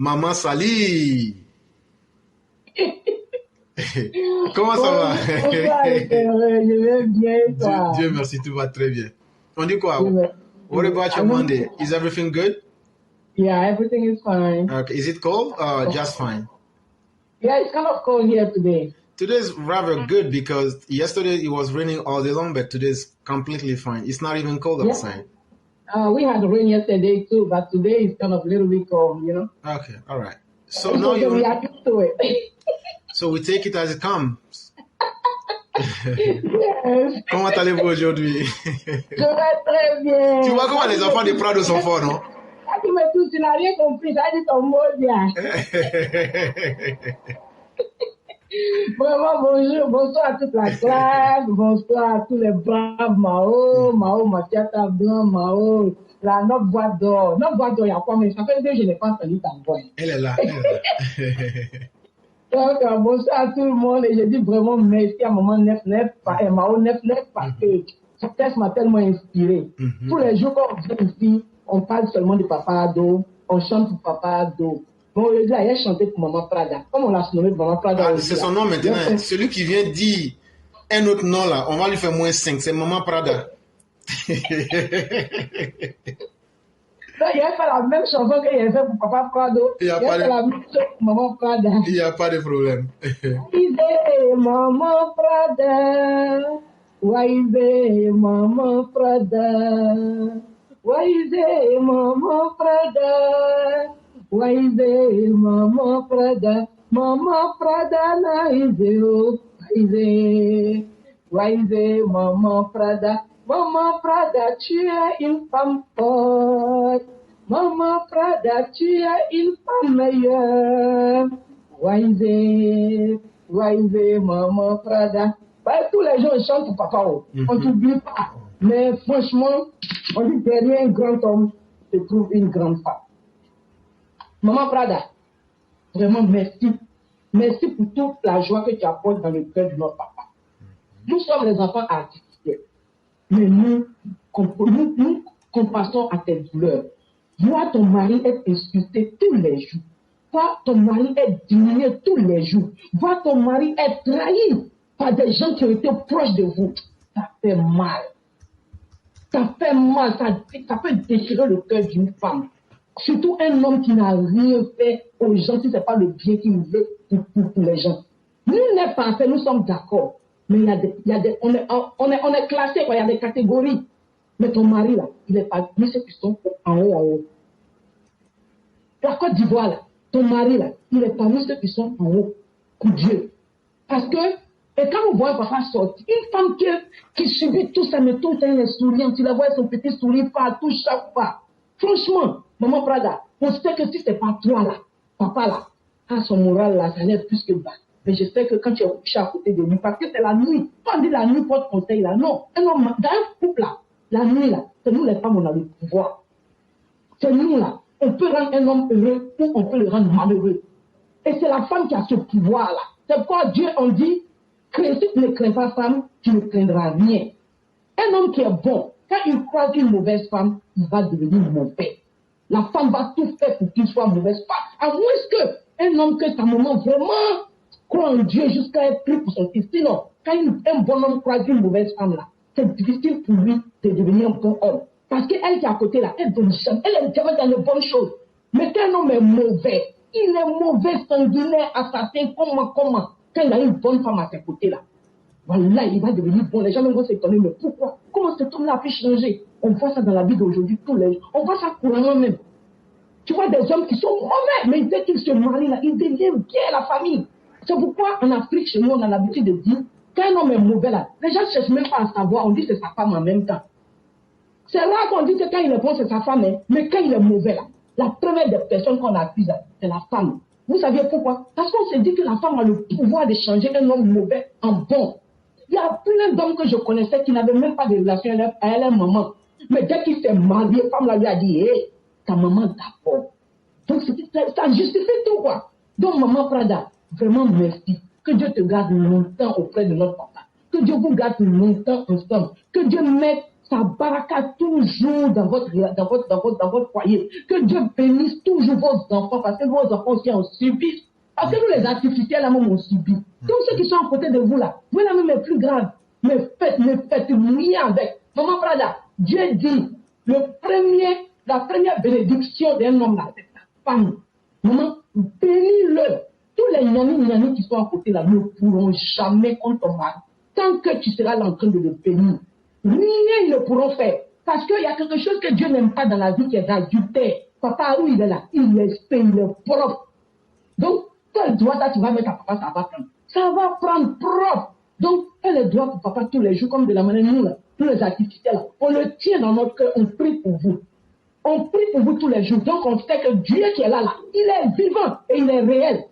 Maman Sali. Comment ça va? Je vais bien, toi. Dieu merci, tout va très bien. On dit quoi? What about your Monday? Is everything good? Yeah, everything is fine. Okay. Is it cold? Just fine. Yeah, it's kind of cold here today. Today's rather good because yesterday it was raining all day long, but today's completely fine. It's not even cold outside. We had rain yesterday too, but today is kind of a little bit cold, you know? Okay, all right. So now we are used to it. So we take it as it comes. Yes. Comment allez-vous aujourd'hui? Je vais très bien. Tu vois comment les enfants de Prado sont forts, non? Tu n'as rien compris, ça dit ton mot bien. Vraiment, bonjour, bonsoir à toute la classe, bonsoir à tous les braves Mao, Matiata Blanc, Mao, notre boîte d'or. Notre boîte d'or, il y a quoi, mais ça fait que je n'ai pas entendu ta voix. Elle est là. Donc, bonsoir à tout le monde et je dis vraiment merci à Maman 99, Mao 99 parce que ce texte m'a tellement inspiré. Tous les jours quand on vient ici, on parle seulement de Papa Ado, on chante pour Papa Ado. Bon, il a chanté pour Maman Prada. Comme on l'a nommé Maman Prada. C'est son nom maintenant. Celui qui vient dire un autre nom là, on va lui faire moins 5. C'est Maman Prada. Il a fait la même chanson qu'il a fait pour Papa Prado. Il a fait la même chose pour Maman Prada. Il n'y a pas de problème. Waïzé, Maman Prada. Waïzé, Maman Prada. Waïzé, Maman Prada. Waïzé, Maman Prada. Maman Prada naïzé, waïzé. Waïzé, Maman Prada. Maman Prada, tu es une femme forte. Maman Prada, tu es une femme meilleure. Waïzé, Waïzé, Maman Prada. Tous les gens chantent pour Papa. On ne t'oublie pas. Mais franchement, on dit derrière un grand homme se trouve une grande femme. Maman Prada, vraiment merci. Merci pour toute la joie que tu apportes dans le cœur de notre papa. Nous sommes les enfants artificiels. Mais nous compassons à tes douleurs. Vois ton mari être insulté tous les jours. Vois ton mari être diminué tous les jours. Vois ton mari être trahi par des gens qui ont été proches de vous. Ça fait mal. Ça fait mal. Ça peut déchirer le cœur d'une femme. Surtout un homme qui n'a rien fait aux gens si ce n'est pas le bien qu'il veut pour les gens. Nous n'est pas fait, nous sommes d'accord. Mais on est classé, il y a des catégories. Mais ton mari, là, il est parmi ceux qui sont en haut. La Côte d'Ivoire, là, ton mari, là, il est parmi ceux qui sont en haut. Pour Dieu. Parce que, et quand on voit papa sortir, une femme qui subit tout ça, mais tout le temps, elle est souriante. Tu la vois, son petit sourire partout, chaque fois. Franchement, Maman Prada, on sait que si ce n'est pas toi, là, papa, là, son moral, là, ça l'est plus que bas. Mais je sais que quand tu es couché à côté de lui, parce que c'est la nuit, quand on dit la nuit porte conseil, là, non. Non, dans un couple, là, la nuit, là, c'est nous les femmes, on a le pouvoir. C'est nous, là. On peut rendre un homme heureux ou on peut le rendre malheureux. Et c'est la femme qui a ce pouvoir-là. C'est pourquoi Dieu, on dit, si tu ne crains pas femme, tu ne craindras rien. Un homme qui est bon, quand il croise une mauvaise femme, il va devenir mauvais. La femme va tout faire pour qu'il soit mauvaise femme. À moins qu'un homme que sa maman vraiment croit en Dieu jusqu'à être pris pour son fils. Sinon, quand un bon homme croise une mauvaise femme là, c'est difficile pour lui de devenir un bon homme. Parce qu'elle qui est à côté là, elle donne jamais, elle est jamais dans les bonnes choses. Mais quand un homme est mauvais, il est mauvais, sanguinaire, assassin, comment, quand il a une bonne femme à ses côtés là, voilà, il va devenir bon. Les gens vont s'étonner, mais pourquoi? Comment cet homme-là a pu changer? On voit ça dans la vie d'aujourd'hui, tous les jours. On voit ça couramment même. Tu vois des hommes qui sont mauvais, mais dès qu'ils se marient là, ils deviennent bien la famille. C'est pourquoi en Afrique, chez nous, on a l'habitude de dire, quand un homme est mauvais là, les gens ne cherchent même pas à savoir, on dit que c'est sa femme en même temps. C'est là qu'on dit que quand il est bon, c'est sa femme, hein. Mais quand il est mauvais là, la première des personnes qu'on accuse là, c'est la femme. Vous savez pourquoi? Parce qu'on se dit que la femme a le pouvoir de changer un homme mauvais en bon. Il y a plein d'hommes que je connaissais qui n'avaient même pas de relation avec leur maman. Mais dès qu'il s'est marié, la femme là lui a dit, hé, ta maman d'abord. Donc ça justifie tout quoi. Donc Maman Prada, vraiment merci. Que Dieu te garde longtemps auprès de notre papa. Que Dieu vous garde longtemps ensemble. Que Dieu mette sa baraka toujours dans votre foyer. Que Dieu bénisse toujours vos enfants, parce que vos enfants aussi en subissent. Parce que nous, les artificiels, là, même, on subit. Tous ceux qui sont à côté de vous, là, vous, là, même, est plus grave. Mais faites rien avec. Maman Prada, Dieu dit, la première bénédiction d'un homme, là, c'est sa femme. Maman, bénis-le. Tous les nani qui sont à côté, là, ne pourront jamais contre ton mari. Tant que tu seras là en train de le bénir. Rien ils ne pourront faire. Parce qu'il y a quelque chose que Dieu n'aime pas dans la vie, qui est l'adultère. Papa, où il est là? Il est spé, il est propre. Donc, quel droit ça tu vas mettre à papa, ça va prendre. Ça va prendre propre. Donc, fais le droit pour papa tous les jours, comme de la manière nous, là, tous les artificiels, là. On le tient dans notre cœur, on prie pour vous. On prie pour vous tous les jours. Donc, on sait que Dieu qui est là, il est vivant et il est réel.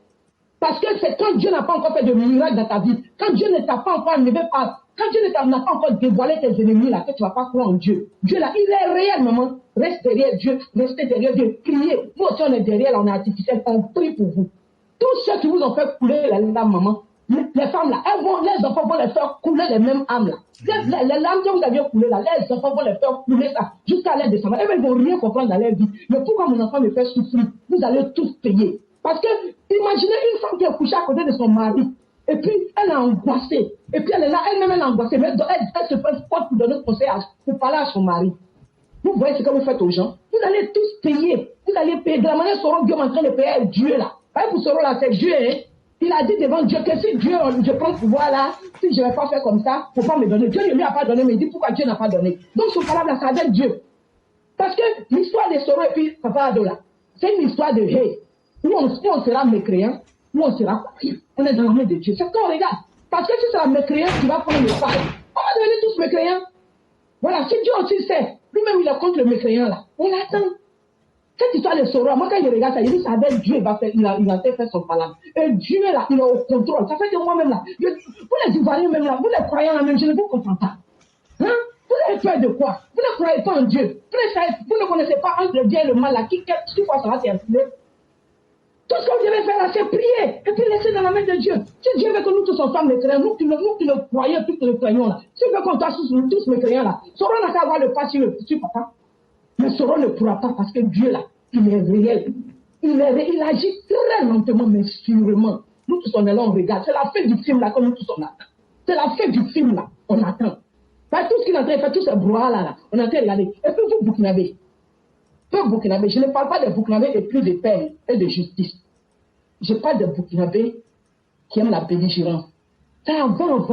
Parce que c'est quand Dieu n'a pas encore fait de miracle dans ta vie, quand Dieu ne t'a pas encore enlevé par, quand Dieu n'a pas encore dévoilé tes ennemis là, que tu ne vas pas croire en Dieu. Dieu là, il est réel, maman. Reste derrière Dieu, restez derrière Dieu, criez. Nous aussi on est derrière, là, on est artificiel, on prie pour vous. Tous ceux qui vous ont fait couler la larme, maman, les femmes là, les enfants vont les faire couler les mêmes âmes là. Les larmes que vous aviez coulées là, les enfants vont les faire couler ça jusqu'à l'aide de sa mère. Ils ne vont rien comprendre dans leur vie. Mais pourquoi mon enfant me fait souffrir? Vous allez tous payer. Parce que, imaginez une femme qui est couchée à côté de son mari, et puis elle est angoissée, et puis elle est là, elle-même elle est angoissée, mais elle se fait forte pour donner conseil, pour parler à son mari. Vous voyez ce que vous faites aux gens? Vous allez tous payer. Vous allez payer. De la manière Soro Dieu est en train de payer Dieu là. Voyez pour Soro là, c'est Dieu, hein. Il a dit devant Dieu que si Dieu, je prends le pouvoir là, si je ne vais pas faire comme ça, il ne faut pas me donner. Dieu ne lui a pas donné, mais il dit pourquoi Dieu n'a pas donné. Donc ce parole là, ça avec Dieu. Parce que l'histoire de Soro et puis Papa Ado là, c'est une histoire de hey. Nous on sera mécréants, nous on sera croyants. On est dans la main de Dieu. C'est ce qu'on regarde. Parce que si c'est la mécréant qui va prendre le pas, on va devenir tous mécréants. Voilà, si Dieu aussi sait, lui-même il est contre le mécréant là. On l'attend. Cette histoire de Soro, moi quand je regarde ça, je dis ça avec Dieu, il va faire son palabre. Et Dieu là, il est au contrôle. Ça fait que moi-même là, vous les Ivoiriens même là, vous les croyants là même, je ne vous comprends pas. Hein? Vous avez peur de quoi? Vous ne croyez pas en Dieu. Vous ne connaissez pas entre le bien et le mal là, qui fois ça va s'influer. Tout ce que vous devez faire là, c'est prier et puis laisser dans la main de Dieu. Si Dieu veut que nous tous ensemble les créons, nous qui le croyons, tous le croyons là, s'il veut qu'on soit tous les créons là, Soro n'a qu'à avoir le pas sur papa. Mais Soro ne pourra pas parce que Dieu là, il est réel. Il agit très lentement mais sûrement. Nous tous on est là, on regarde. C'est la fin du film là que nous tous on attend. C'est la fin du film là, on attend. Tout ce qu'il est en train de faire, tous ces brouhahs là, on est en train de regarder. Et puis vous, Burkinabé. Burkinabé, je ne parle pas de Burkinabé et plus de paix et de justice. Je parle de Burkinabé qui aime la belligérance. C'est avant.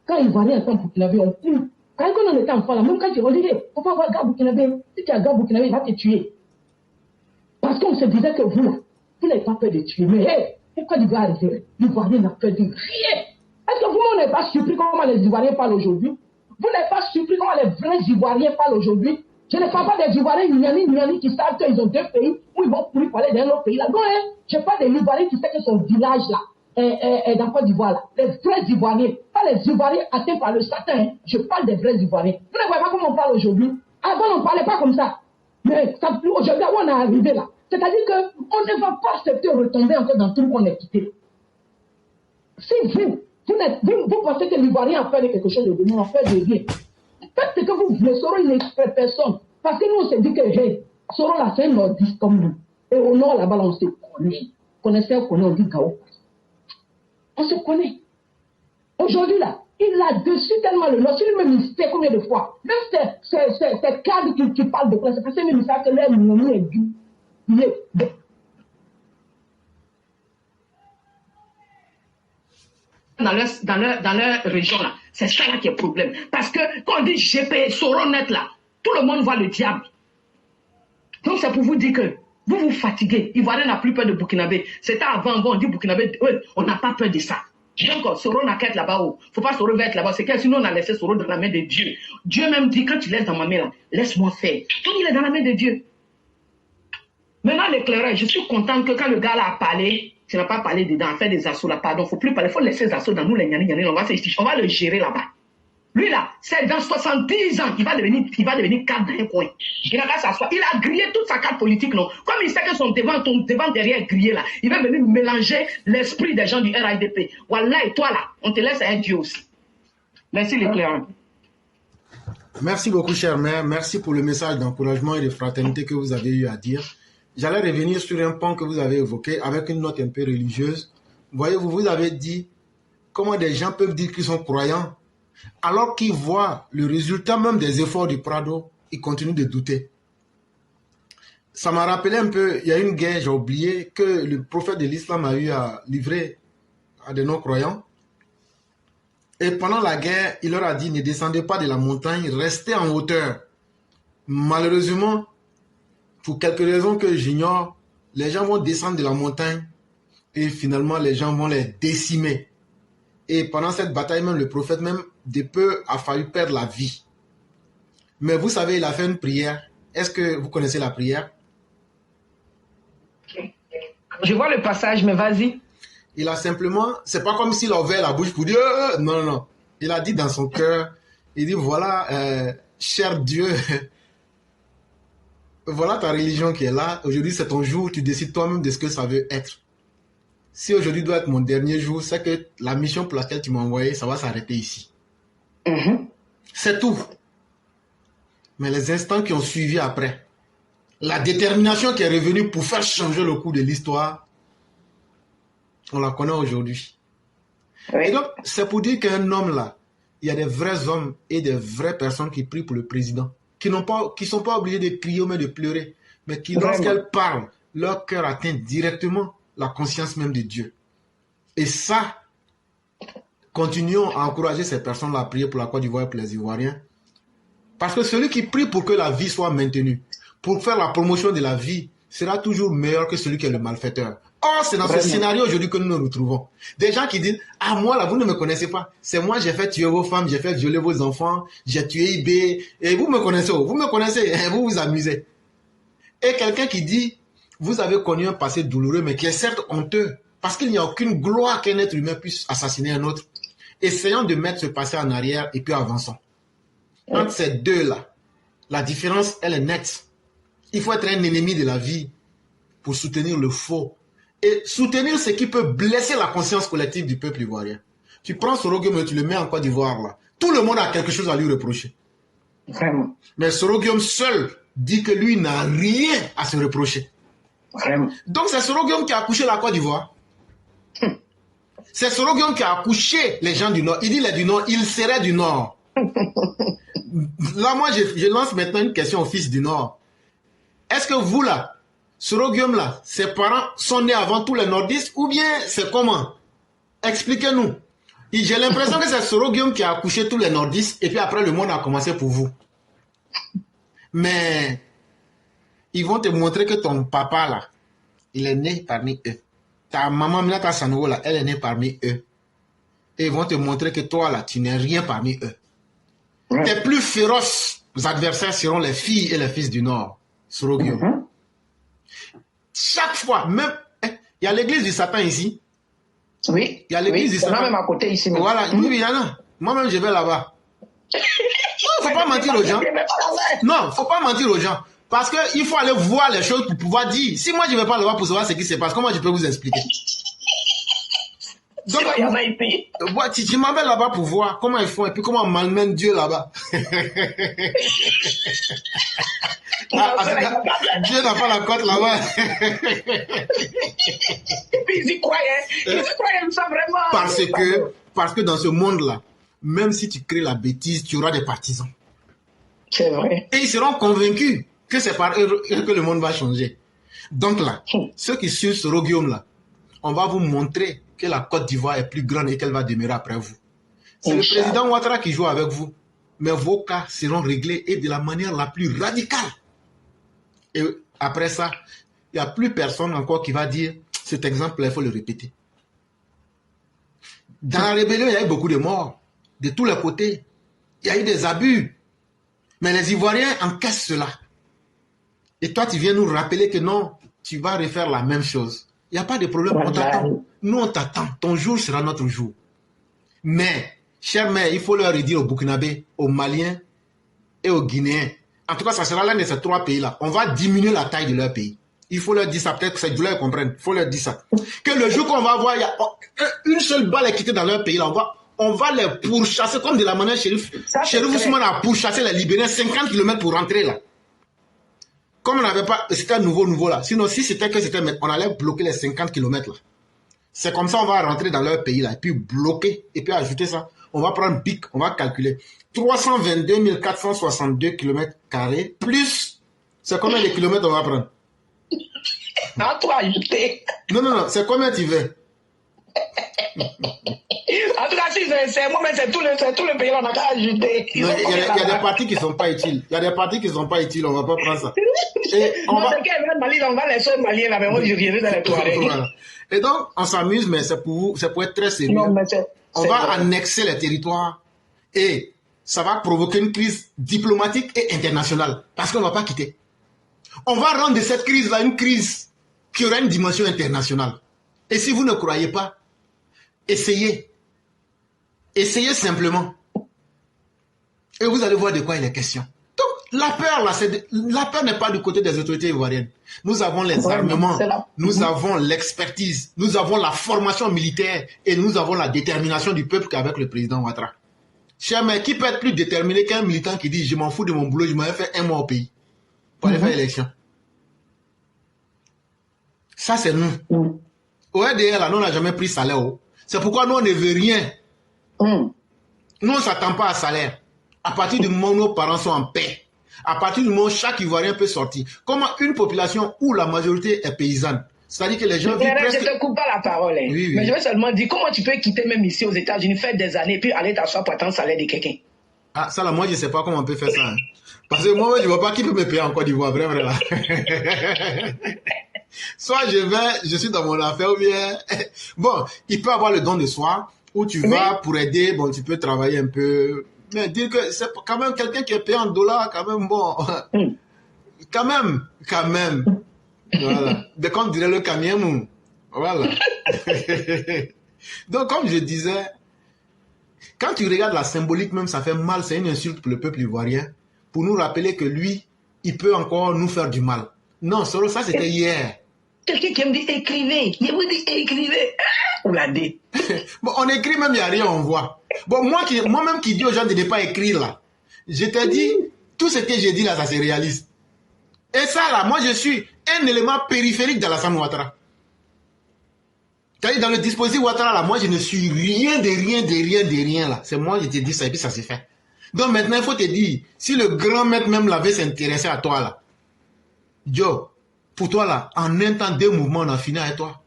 Quand ils voyaient un temps Burkinabé, on coule. Quand on était enfant là, même quand tu redisais, faut pas avoir un gars Burkinabé. Si tu as un gars Burkinabé, il va te tuer. Parce qu'on se disait que vous là, vous n'avez pas peur de tuer. Mais hey, pourquoi l'Ivoire arrive? L'Ivoirien n'a peur de rien. Est-ce que vous n'êtes pas surpris comment les Ivoiriens parlent aujourd'hui? Vous n'êtes pas surpris comment les vrais Ivoiriens parlent aujourd'hui? Je ne parle pas des Ivoiriens Niani qui savent qu'ils ont deux pays où ils vont pouvoir parler d'un autre pays là. Non, hein? Je parle des Ivoiriens qui savent que son village là est dans Côte d'Ivoire là. Les vrais Ivoiriens, pas les Ivoiriens atteints par le Satan. Hein? Je parle des vrais Ivoiriens. Vous ne voyez pas comment on parle aujourd'hui? Avant, on ne parlait pas comme ça. Mais aujourd'hui, on est arrivé là. C'est-à-dire qu'on ne va pas accepter de retomber encore dans tout qu'on est quitté. Si vous pensez que l'Ivoirien a fait quelque chose de nous, on fait de rien. Faites ce que vous voulez, Soro, il n'exprime personne. Parce que nous, on s'est dit que, hey, Soro, là, c'est un nordiste comme nous. Et au nord, là-bas, on se connaît. On dit Gao. On se connaît. Aujourd'hui, là, il a dessus tellement le nord. Si lui-même, il sait combien de fois. Même c'est cadre qui parle de quoi. C'est parce que même il sait que l'air, est dû. Il est. Dans leur région là, c'est ça là qui est le problème. Parce que quand on dit GP, Soro net là, tout le monde voit le diable. Donc c'est pour vous dire que vous vous fatiguez. Ivoirien n'a plus peur de Burkinabé. C'était avant, on dit Burkinabé, on n'a pas peur de ça. Donc Soro n'a qu'à être là-bas. Faut pas Soro être là-bas. C'est que sinon on a laissé Soro dans la main de Dieu. Dieu même dit, quand tu laisses dans ma main là, laisse-moi faire. Donc il est dans la main de Dieu. Maintenant l'éclairage, je suis content que quand le gars là a parlé, tu n'as pas parlé dedans, faire des assauts là, pardon, faut plus parler, faut laisser les assauts dans nous les Niani, on va le gérer là-bas. Lui là, c'est dans 70 ans qu'il va devenir cadre d'un coin. Il n'a qu'à s'asseoir. Il a grillé toute sa carte politique, non. Comme il sait que son devant derrière est grillé là, il va venir mélanger l'esprit des gens du RIDP. Voilà, et toi là, on te laisse un Dieu aussi. Merci l'éclairant. Merci beaucoup, cher mère. Merci pour le message d'encouragement et de fraternité que vous avez eu à dire. J'allais revenir sur un point que vous avez évoqué avec une note un peu religieuse. Voyez-vous, vous avez dit comment des gens peuvent dire qu'ils sont croyants alors qu'ils voient le résultat même des efforts du Prado, ils continuent de douter. Ça m'a rappelé un peu, il y a une guerre, j'ai oublié, que le prophète de l'islam a eu à livrer à des non-croyants. Et pendant la guerre, il leur a dit, ne descendez pas de la montagne, restez en hauteur. Malheureusement, pour quelques raisons que j'ignore, les gens vont descendre de la montagne et finalement les gens vont les décimer. Et pendant cette bataille, même le prophète, même de peu, a failli perdre la vie. Mais vous savez, il a fait une prière. Est-ce que vous connaissez la prière? Je vois le passage, mais vas-y. Il a simplement, c'est pas comme s'il a ouvert la bouche pour dire non, non. Il a dit dans son cœur, il dit voilà, cher Dieu, voilà ta religion qui est là. Aujourd'hui, c'est ton jour, tu décides toi-même de ce que ça veut être. Si aujourd'hui doit être mon dernier jour, c'est que la mission pour laquelle tu m'as envoyé, ça va s'arrêter ici. C'est tout. Mais les instants qui ont suivi après, la détermination qui est revenue pour faire changer le cours de l'histoire, on la connaît aujourd'hui. Oui. Et donc, c'est pour dire qu'un homme là, il y a des vrais hommes et des vraies personnes qui prient pour le président, qui ne sont pas obligés de crier mais de pleurer, mais qui, lorsqu'elles parlent, leur cœur atteint directement la conscience même de Dieu. Et ça, continuons à encourager ces personnes-là à prier pour la Côte d'Ivoire et pour les Ivoiriens. Parce que celui qui prie pour que la vie soit maintenue, pour faire la promotion de la vie, sera toujours meilleur que celui qui est le malfaiteur. Or, c'est dans ce scénario aujourd'hui que nous nous retrouvons. Des gens qui disent, ah moi là, vous ne me connaissez pas. C'est moi, j'ai fait tuer vos femmes, j'ai fait violer vos enfants, j'ai tué IB. Et vous me connaissez, vous vous amusez. Et quelqu'un qui dit, vous avez connu un passé douloureux, mais qui est certes honteux, parce qu'il n'y a aucune gloire qu'un être humain puisse assassiner un autre. Essayons de mettre ce passé en arrière et puis avançons. Entre ces deux-là, la différence, elle est nette. Il faut être un ennemi de la vie pour soutenir le faux. Et soutenir ce qui peut blesser la conscience collective du peuple ivoirien. Tu prends Soro Guillaume et tu le mets en Côte d'Ivoire, là. Tout le monde a quelque chose à lui reprocher. Vraiment. Mais Soro Guillaume seul dit que lui n'a rien à se reprocher. Vraiment. Donc c'est Soro Guillaume qui a accouché la Côte d'Ivoire. C'est Soro Guillaume qui a accouché les gens du Nord. Il dit les du Nord, il serait du Nord. Là, moi, je lance maintenant une question aux fils du Nord. Est-ce que vous, là, Soro Guillaume, là, ses parents sont nés avant tous les nordistes ou bien c'est comment? Expliquez-nous. J'ai l'impression que c'est Soro Guillaume qui a accouché tous les nordistes et puis après le monde a commencé pour vous. Mais ils vont te montrer que ton papa, là, il est né parmi eux. Ta maman, Minata Sanogo, là, elle est née parmi eux. Et ils vont te montrer que toi, là, tu n'es rien parmi eux. Ouais. Tes plus féroces adversaires seront les filles et les fils du Nord. Soro Guillaume. Chaque fois, même, il y a l'église du Satan ici. Oui. Il y a l'église du Satan. Même à côté ici. Voilà, oui, il y en a. Moi-même, je vais là-bas. Non, faut pas mentir aux gens. Non, faut pas mentir aux gens. Parce qu'il faut aller voir les choses pour pouvoir dire. Si moi, je ne vais pas là-bas pour savoir ce qui se passe, comment je peux vous expliquer? Donc, tu m'appelles là-bas pour voir comment ils font et puis comment on malmène Dieu là-bas. Dieu n'a pas la cote là-bas. Et puis ils y croyaient. Ils y croyaient ça vraiment. Parce que dans ce monde-là, même si tu crées la bêtise, tu auras des partisans. C'est vrai. Et ils seront convaincus que c'est par eux que le monde va changer. Donc là, ceux qui suivent ce Guillaume là, on va vous montrer que la Côte d'Ivoire est plus grande et qu'elle va demeurer après vous. C'est le président Ouattara qui joue avec vous. Mais vos cas seront réglés et de la manière la plus radicale. Et après ça, il n'y a plus personne encore qui va dire cet exemple-là, il faut le répéter. Dans la rébellion, il y a eu beaucoup de morts, de tous les côtés. Il y a eu des abus. Mais les Ivoiriens encaissent cela. Et toi, tu viens nous rappeler que non, tu vas refaire la même chose. Il n'y a pas de problème, on t'attend. Nous, on t'attend. Ton jour sera notre jour. Mais, chère mère, il faut leur redire aux Burkinabés, aux Maliens et aux Guinéens. En tout cas, ça sera l'un de ces trois pays-là. On va diminuer la taille de leur pays. Il faut leur dire ça. Peut-être que ces douleurs comprennent. Il faut leur dire ça. Que le jour qu'on va voir, il y a une seule balle est quittée dans leur pays, là, On va les pourchasser comme de la manière Chérif Ousmane a pourchassé les Libériens 50 km pour rentrer là. Comme on n'avait pas, c'était nouveau là. Sinon, si c'était on allait bloquer les 50 km là. C'est comme ça on va rentrer dans leur pays là, et puis bloquer, et puis ajouter ça. On va prendre BIC, on va calculer. 322 462 km carrés, plus, c'est combien de kilomètres on va prendre? Non, toi ajouter. Non, c'est combien tu veux? En tout cas, si c'est moi, mais c'est tout le pays, on a qu'à ajouter. Il y a des parties qui ne sont pas utiles. Il y a des parties qui ne sont pas utiles, on ne va pas prendre ça. Et on va laisser le Mali là, mais moi, je viendrai dans les toilettes. Voilà. Et donc, on s'amuse, mais c'est pour être très sérieux. Non, on va annexer les territoires et ça va provoquer une crise diplomatique et internationale parce qu'on ne va pas quitter. On va rendre de cette crise-là une crise qui aura une dimension internationale. Et si vous ne croyez pas, essayez. Essayez simplement. Et vous allez voir de quoi il est question. Donc, la peur, là, la peur n'est pas du côté des autorités ivoiriennes. Nous avons les armements, nous avons l'expertise, nous avons la formation militaire et nous avons la détermination du peuple qu'avec le président Ouattara. Cher mec, qui peut être plus déterminé qu'un militant qui dit « je m'en fous de mon boulot, je m'en vais faire un mois au pays pour aller faire l'élection ». Ça, c'est nous. Au RDR, là, nous, on n'a jamais pris salaire. C'est pourquoi nous, on ne veut rien. Nous, on ne s'attend pas à salaire. À partir du moment où nos parents sont en paix, à partir du moment où chaque Ivoirien peut sortir. Comment une population où la majorité est paysanne, c'est-à-dire que les gens vivent presque... Je ne te coupe pas la parole, hein. Oui. Mais je vais seulement dire, comment tu peux quitter même ici aux États-Unis, faire des années, puis aller t'asseoir pour attendre le salaire de quelqu'un? Ah, ça là, moi, je ne sais pas comment on peut faire ça. Hein. Parce que moi, je ne vois pas qui peut me payer en Côte d'Ivoire, vrai là. Soit je suis dans mon affaire, ou bien... Bon, il peut avoir le don de soi, où tu vas pour aider, bon, tu peux travailler un peu... Mais dire que c'est quand même quelqu'un qui est payé en dollars, quand même, bon... Quand même... Voilà. De comme dirait le camion, voilà. Donc, comme je disais, quand tu regardes la symbolique même, ça fait mal, c'est une insulte pour le peuple ivoirien, pour nous rappeler que lui, il peut encore nous faire du mal. Non, ça c'était hier. Quelqu'un qui me dit écrivez, il vous dit écrivez. On l'a dit. Bon, on écrit même, il n'y a rien, on voit. Bon, moi-même qui dis aux gens de ne pas écrire là, je te dis, tout ce que j'ai dit là, ça se réalise. Et ça là, moi je suis un élément périphérique d'Alassane Ouattara. C'est-à-dire dans le dispositif Ouattara là, moi je ne suis rien de rien là. C'est moi, je te dis ça et puis ça s'est fait. Donc maintenant, il faut te dire, si le grand maître même l'avait s'intéressé à toi là, Joe, pour toi là, en un temps, 2 mouvements, on a fini avec toi.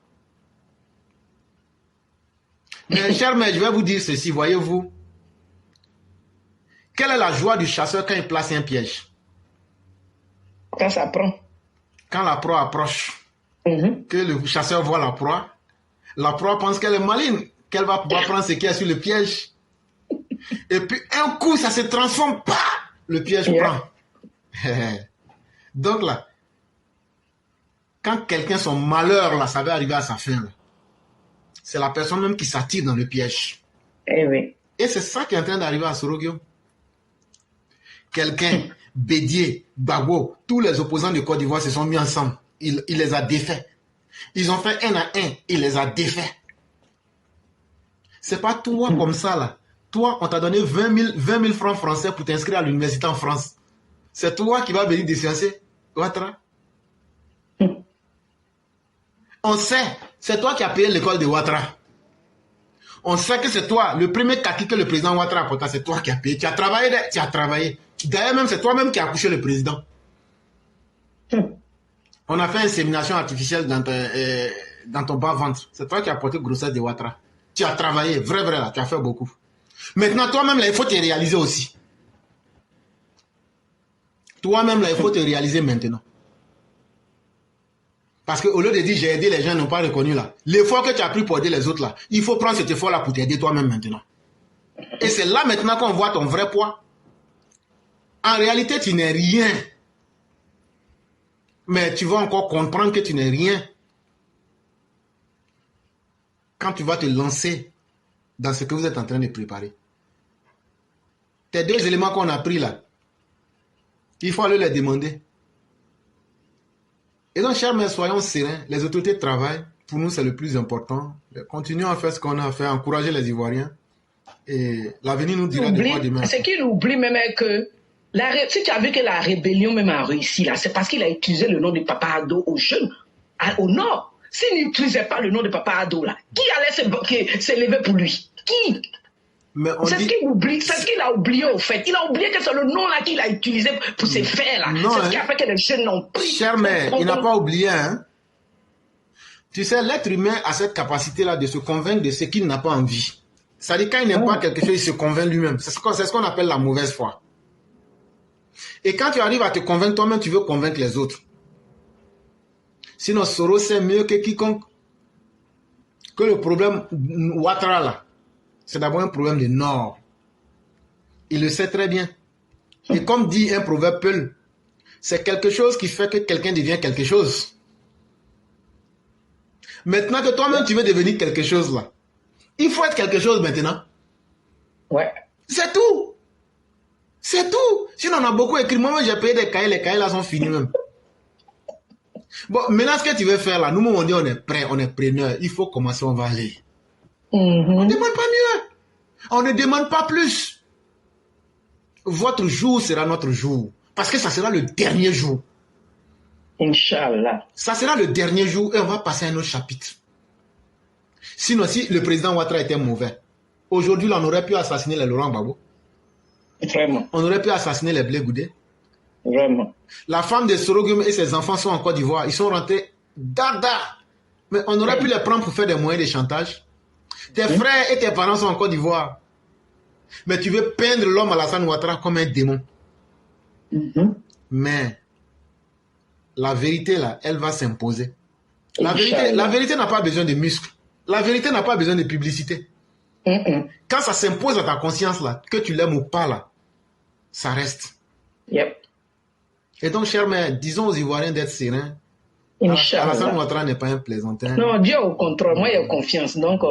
Mais cher maître, je vais vous dire ceci, voyez-vous. Quelle est la joie du chasseur quand il place un piège? Quand ça prend. Quand la proie approche, que le chasseur voit la proie pense qu'elle est maligne, qu'elle va pouvoir prendre ce qu'il y a sur le piège. Et puis un coup, ça se transforme, le piège prend. Donc là, quand quelqu'un, son malheur, là, ça va arriver à sa fin, c'est la personne même qui s'attire dans le piège. Oui. Et c'est ça qui est en train d'arriver à Sorogio. Quelqu'un, Bédier, Gbagbo, tous les opposants de Côte d'Ivoire se sont mis ensemble. Il les a défaits. Ils ont fait 1 à 1. Il les a défaits. C'est pas toi comme ça, là. Toi, on t'a donné 20 000 francs français pour t'inscrire à l'université en France. C'est toi qui vas venir déciencer, Ouattara. On sait, c'est toi qui as payé l'école de Ouattara. On sait que c'est toi, le premier kaki que le président Ouattara a porté, c'est toi qui as payé. Tu as travaillé. D'ailleurs, même c'est toi-même qui as accouché le président. On a fait une insémination artificielle dans ton bas-ventre. C'est toi qui as porté grossesse de Ouattara. Tu as travaillé, vrai, là, tu as fait beaucoup. Maintenant, toi-même, là, il faut te réaliser aussi. Toi-même, là, il faut te réaliser maintenant. Parce qu'au lieu de dire j'ai aidé les gens, ils n'ont pas reconnu là. L'effort que tu as pris pour aider les autres là, il faut prendre cet effort là pour t'aider toi-même maintenant. Et c'est là maintenant qu'on voit ton vrai poids. En réalité, tu n'es rien. Mais tu vas encore comprendre que tu n'es rien quand tu vas te lancer dans ce que vous êtes en train de préparer. Tes 2 éléments qu'on a pris là, il faut aller les demander. Et donc, chers mères, soyons sereins. Les autorités travaillent. Pour nous, c'est le plus important. Continuons à faire ce qu'on a à faire, encourager les Ivoiriens. Et l'avenir nous dira de quoi demain. Ce qu'il oublie même est que, si tu as vu que la rébellion même a réussi là, c'est parce qu'il a utilisé le nom de Papa Ado aux jeunes, au nord. S'il n'utilisait pas le nom de Papa Ado là, qui allait s'élever pour lui? Qui? C'est ce qu'il oublie, c'est ce qu'il a oublié au fait. Il a oublié que c'est le nom là qu'il a utilisé pour se faire là. C'est ce qui a fait que les jeunes l'ont pris. Cher mère, il n'a pas oublié, hein. Tu sais, l'être humain a cette capacité-là de se convaincre de ce qu'il n'a pas envie. C'est-à-dire, quand il n'aime pas quelque chose, il se convainc lui-même. C'est ce qu'on appelle la mauvaise foi. Et quand tu arrives à te convaincre toi-même, tu veux convaincre les autres. Sinon, Soros sait mieux que quiconque que le problème Ouattara, là, c'est d'abord un problème de Nord. Il le sait très bien. Et comme dit un proverbe Peul, c'est quelque chose qui fait que quelqu'un devient quelque chose. Maintenant que toi-même, tu veux devenir quelque chose, là, il faut être quelque chose maintenant. Ouais. C'est tout. C'est tout. Sinon, on a beaucoup écrit. Moi, j'ai payé des cahiers. Les cahiers, là, sont finis même. Bon, maintenant, ce que tu veux faire, là, nous, on dit, on est prêt, on est preneur. Il faut commencer, on va aller. On ne demande pas mieux. On ne demande pas plus. Votre jour sera notre jour. Parce que ça sera le dernier jour. Inch'Allah. Ça sera le dernier jour et on va passer à un autre chapitre. Sinon, si le président Ouattara était mauvais, aujourd'hui, on aurait pu assassiner les Laurent Gbagbo. Vraiment. On aurait pu assassiner les Blé Goudé. Vraiment. La femme de Sorogum et ses enfants sont en Côte d'Ivoire. Ils sont rentrés dada. Mais on aurait pu les prendre pour faire des moyens de chantage. Tes frères et tes parents sont en Côte d'Ivoire. Mais tu veux peindre l'homme Alassane Ouattara comme un démon. Mais la vérité, là, elle va s'imposer. La vérité n'a pas besoin de muscles. La vérité n'a pas besoin de publicité. Quand ça s'impose à ta conscience, là, que tu l'aimes ou pas, là, ça reste. Yep. Et donc, chers mères, disons aux Ivoiriens d'être sereins. Inch'Allah. Ouattara n'est pas un plaisantin. Non, Dieu au contrôle. Moi, j'ai confiance. Donc,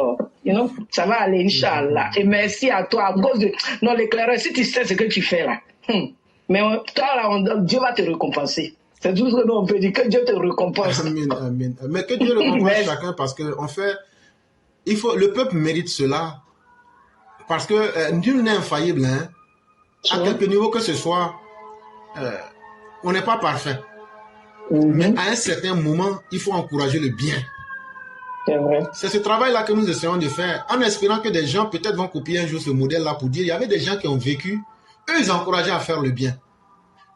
ça va aller, Inch'Allah. Et merci à toi. À cause de... Non, l'éclaireur, si tu sais ce que tu fais là. Mais toi, là, Dieu va te récompenser. C'est tout ce que nous on peut dire, que Dieu te récompense. Amen, amen. Mais que Dieu récompense chacun parce que, en fait, le peuple mérite cela. Parce que nul n'est infaillible, hein. À quelque niveau que ce soit, on n'est pas parfait. Mais à un certain moment, il faut encourager le bien. C'est vrai. C'est ce travail-là que nous essayons de faire, en espérant que des gens peut-être vont copier un jour ce modèle-là pour dire, il y avait des gens qui ont vécu, eux, ils encourageaient à faire le bien.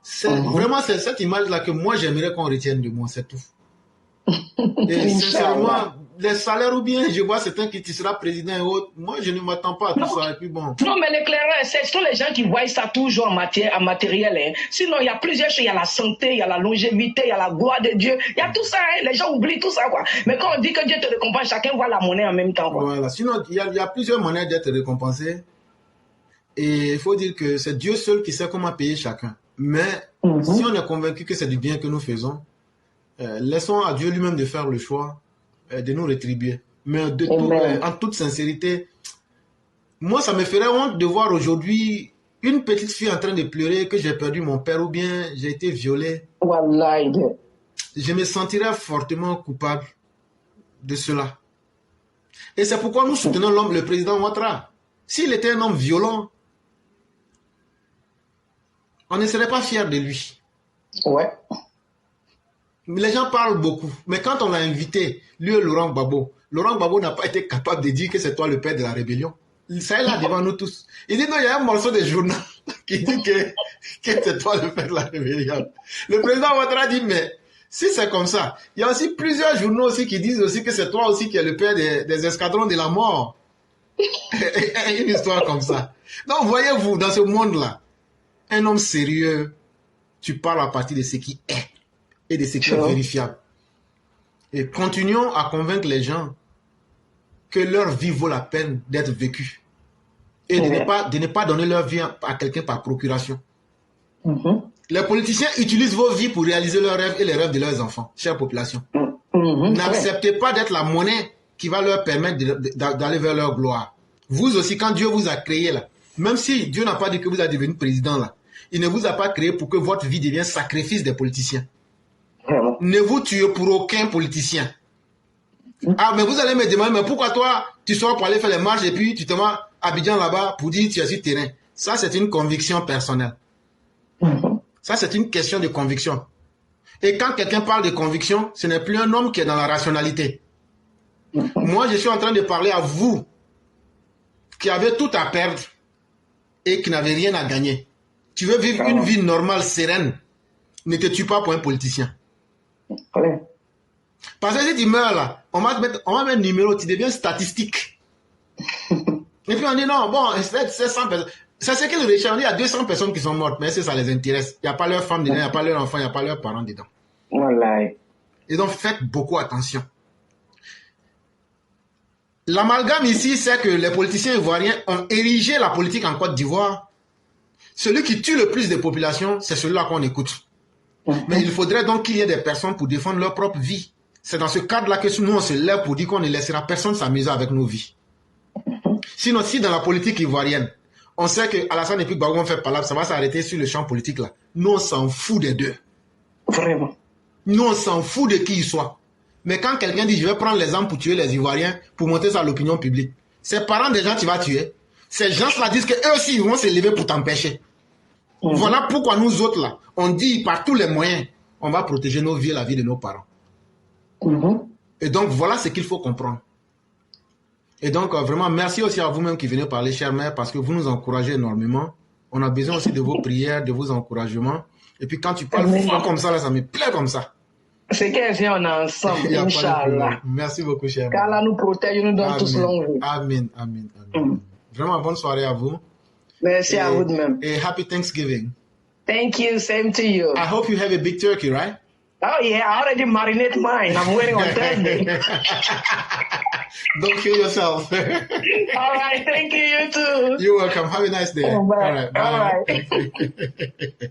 C'est vraiment cette image-là que moi, j'aimerais qu'on retienne de moi, c'est tout. Et sincèrement, les salaires ou bien, je vois certains qui sera président et autres, moi, je ne m'attends pas à tout ça. Et puis bon. Non, mais l'éclaireur, ce sont les gens qui voient ça toujours en matériel. Hein. Sinon, il y a plusieurs choses. Il y a la santé, il y a la longévité, il y a la gloire de Dieu. Il y a tout ça. Hein. Les gens oublient tout ça, quoi. Mais quand on dit que Dieu te récompense, chacun voit la monnaie en même temps, quoi. Voilà. Sinon, il y a plusieurs manières d'être récompensé. Et il faut dire que c'est Dieu seul qui sait comment payer chacun. Mais si on est convaincu que c'est du bien que nous faisons, laissons à Dieu lui-même de faire le choix de nous rétribuer. Mais en toute sincérité, moi, ça me ferait honte de voir aujourd'hui une petite fille en train de pleurer que j'ai perdu mon père ou bien j'ai été violé. Wallahi. Je me sentirais fortement coupable de cela. Et c'est pourquoi nous soutenons le président Ouattara. S'il était un homme violent, on ne serait pas fiers de lui. Ouais. Les gens parlent beaucoup. Mais quand on l'a invité, lui et Laurent Gbagbo n'a pas été capable de dire que c'est toi le père de la rébellion. Ça est là devant nous tous. Il dit non, il y a un morceau de journal qui dit que c'est toi le père de la rébellion. Le président Ouattara dit mais si c'est comme ça, il y a aussi plusieurs journaux aussi qui disent aussi que c'est toi aussi qui es le père des escadrons de la mort. Une histoire comme ça. Donc voyez-vous, dans ce monde-là, un homme sérieux, tu parles à partir de ce qui est et de ce qui est vérifiable. Et continuons à convaincre les gens que leur vie vaut la peine d'être vécue et de ne pas donner leur vie à quelqu'un par procuration. Les politiciens utilisent vos vies pour réaliser leurs rêves et les rêves de leurs enfants, chère population. N'acceptez pas d'être la monnaie qui va leur permettre d'aller vers leur gloire. Vous aussi, quand Dieu vous a créé là, même si Dieu n'a pas dit que vous allez devenir président là, il ne vous a pas créé pour que votre vie devienne sacrifice des politiciens. Ne vous tuez pour aucun politicien. Ah, mais vous allez me demander, mais pourquoi toi, tu sors pour aller faire les marches et puis tu te vas... Abidjan là-bas pour dire tu es sur terrain. Ça, c'est une conviction personnelle. Ça, c'est une question de conviction. Et quand quelqu'un parle de conviction, ce n'est plus un homme qui est dans la rationalité. Moi, je suis en train de parler à vous qui avez tout à perdre et qui n'avez rien à gagner. Tu veux vivre une vie normale, sereine. Ne te tue pas pour un politicien. Parce que si tu meurs là, on va mettre un numéro, tu deviens statistique. Et puis on dit non, bon, c'est 100 personnes. C'est ce que le Richard dit, il y a 200 personnes qui sont mortes, mais ça les intéresse. Il n'y a pas leur femme dedans, il n'y a pas leur enfant, il n'y a pas leurs parents dedans. Voilà. Et donc faites beaucoup attention. L'amalgame ici, c'est que les politiciens ivoiriens ont érigé la politique en Côte d'Ivoire. Celui qui tue le plus de populations, c'est celui-là qu'on écoute. Mais il faudrait donc qu'il y ait des personnes pour défendre leur propre vie. C'est dans ce cadre-là que nous, on se lève pour dire qu'on ne laissera personne s'amuser avec nos vies. Sinon, si dans la politique ivoirienne, on sait que Alassane et puis Gbagbo vont faire palabre, ça va s'arrêter sur le champ politique là. Nous, on s'en fout des deux. Vraiment. Nous, on s'en fout de qui il soit. Mais quand quelqu'un dit, je vais prendre les armes pour tuer les Ivoiriens, pour montrer ça à l'opinion publique, ces parents des gens tu vas tuer, ces gens-là disent qu'eux aussi, ils vont se lever pour t'empêcher. Voilà pourquoi nous autres là, on dit par tous les moyens, on va protéger nos vies et la vie de nos parents. Et donc, voilà ce qu'il faut comprendre. Et donc, vraiment, merci aussi à vous-même qui venez parler, chère mère, parce que vous nous encouragez énormément. On a besoin aussi de vos prières, de vos encouragements. Et puis, quand tu parles fort comme ça, là, ça me plaît comme ça. C'est qu'un on est ensemble, Inch'Allah. Merci beaucoup, chère mère. Qu'Allah nous protège, nous donne tous longue vie. Amen, amen, amen. Vraiment, bonne soirée à vous. Merci à vous de même. Et happy Thanksgiving. Thank you, same to you. I hope you have a big turkey, right? Oh yeah, I already marinate mine. I'm waiting on Thursday. Don't kill yourself. All right, thank you, you too. You're welcome. Have a nice day. All right. All right. Bye.